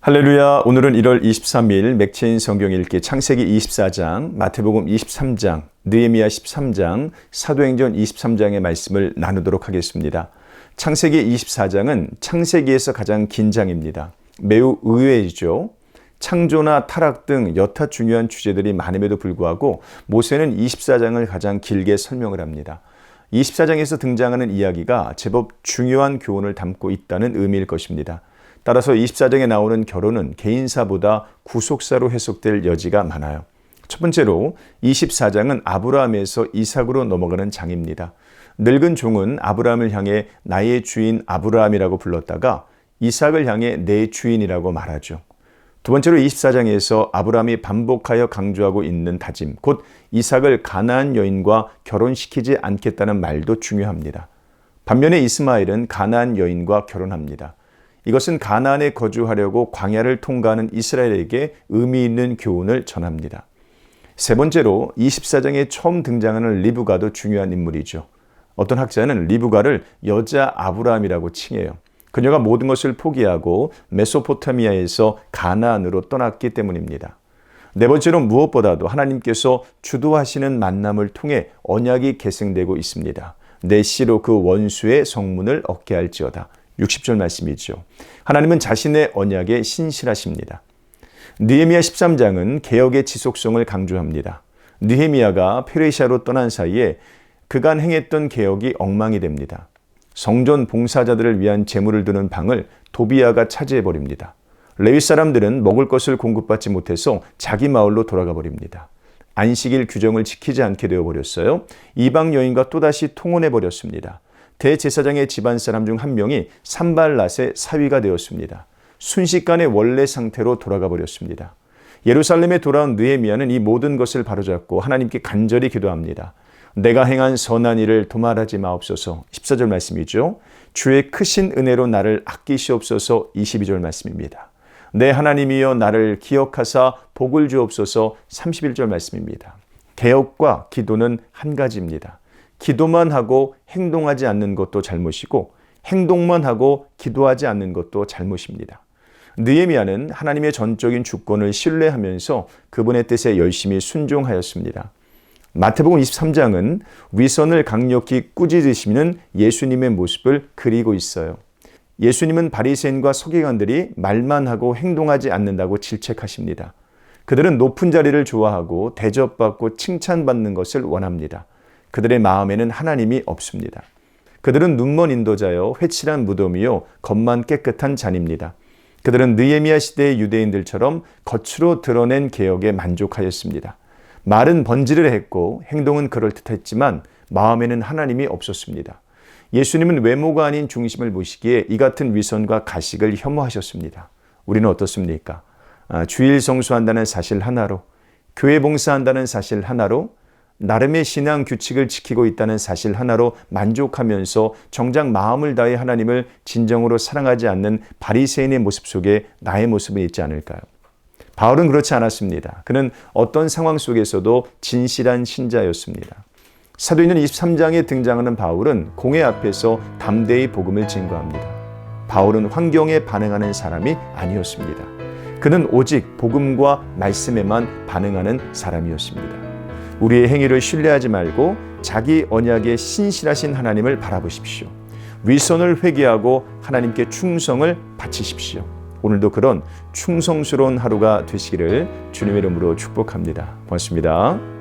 할렐루야. 오늘은 1월 23일 맥체인 성경 읽기 창세기 24장, 마태복음 23장, 느헤미야 13장, 사도행전 23장의 말씀을 나누도록 하겠습니다. 창세기 24장은 창세기에서 가장 긴 장입니다. 매우 의외이죠. 창조나 타락 등 여타 중요한 주제들이 많음에도 불구하고 모세는 24장을 가장 길게 설명을 합니다. 24장에서 등장하는 이야기가 제법 중요한 교훈을 담고 있다는 의미일 것입니다. 따라서 24장에 나오는 결혼은 개인사보다 구속사로 해석될 여지가 많아요. 첫 번째로 24장은 아브라함에서 이삭으로 넘어가는 장입니다. 늙은 종은 아브라함을 향해 나의 주인 아브라함이라고 불렀다가 이삭을 향해 내 주인이라고 말하죠. 두 번째로 24장에서 아브라함이 반복하여 강조하고 있는 다짐, 곧 이삭을 가나안 여인과 결혼시키지 않겠다는 말도 중요합니다. 반면에 이스마엘은 가나안 여인과 결혼합니다. 이것은 가나안에 거주하려고 광야를 통과하는 이스라엘에게 의미 있는 교훈을 전합니다. 세 번째로 24장에 처음 등장하는 리브가도 중요한 인물이죠. 어떤 학자는 리브가를 여자 아브라함이라고 칭해요. 그녀가 모든 것을 포기하고 메소포타미아에서 가나안으로 떠났기 때문입니다. 네 번째로 무엇보다도 하나님께서 주도하시는 만남을 통해 언약이 계승되고 있습니다. 내 씨로 그 원수의 성문을 얻게 할지어다. 60절 말씀이죠. 하나님은 자신의 언약에 신실하십니다. 느헤미야 13장은 개혁의 지속성을 강조합니다. 느헤미야가 페르시아로 떠난 사이에 그간 행했던 개혁이 엉망이 됩니다. 성전 봉사자들을 위한 재물을 두는 방을 도비야가 차지해버립니다. 레위 사람들은 먹을 것을 공급받지 못해서 자기 마을로 돌아가 버립니다. 안식일 규정을 지키지 않게 되어버렸어요. 이방 여인과 또다시 통혼해버렸습니다. 대제사장의 집안 사람 중 한 명이 산발랏의 사위가 되었습니다. 순식간에 원래 상태로 돌아가 버렸습니다. 예루살렘에 돌아온 느헤미야는 이 모든 것을 바로잡고 하나님께 간절히 기도합니다. 내가 행한 선한 일을 도말하지 마옵소서. 14절 말씀이죠. 주의 크신 은혜로 나를 아끼시옵소서. 22절 말씀입니다. 내 하나님이여 나를 기억하사 복을 주옵소서. 31절 말씀입니다. 개혁과 기도는 한 가지입니다. 기도만 하고 행동하지 않는 것도 잘못이고 행동만 하고 기도하지 않는 것도 잘못입니다. 느헤미야는 하나님의 전적인 주권을 신뢰하면서 그분의 뜻에 열심히 순종하였습니다. 마태복음 23장은 위선을 강력히 꾸짖으시는 예수님의 모습을 그리고 있어요. 예수님은 바리새인과 서기관들이 말만 하고 행동하지 않는다고 질책하십니다. 그들은 높은 자리를 좋아하고 대접받고 칭찬받는 것을 원합니다. 그들의 마음에는 하나님이 없습니다. 그들은 눈먼 인도자여 회칠한 무덤이요 겉만 깨끗한 잔입니다. 그들은 느헤미야 시대의 유대인들처럼 겉으로 드러낸 개혁에 만족하였습니다. 말은 번지를 했고 행동은 그럴듯했지만 마음에는 하나님이 없었습니다. 예수님은 외모가 아닌 중심을 보시기에 이 같은 위선과 가식을 혐오하셨습니다. 우리는 어떻습니까? 주일 성수한다는 사실 하나로, 교회 봉사한다는 사실 하나로, 나름의 신앙 규칙을 지키고 있다는 사실 하나로 만족하면서 정작 마음을 다해 하나님을 진정으로 사랑하지 않는 바리새인의 모습 속에 나의 모습은 있지 않을까요? 바울은 그렇지 않았습니다. 그는 어떤 상황 속에서도 진실한 신자였습니다. 사도행전 23장에 등장하는 바울은 공회 앞에서 담대히 복음을 증거합니다. 바울은 환경에 반응하는 사람이 아니었습니다. 그는 오직 복음과 말씀에만 반응하는 사람이었습니다. 우리의 행위를 신뢰하지 말고 자기 언약에 신실하신 하나님을 바라보십시오. 위선을 회개하고 하나님께 충성을 바치십시오. 오늘도 그런 충성스러운 하루가 되시기를 주님의 이름으로 축복합니다. 고맙습니다.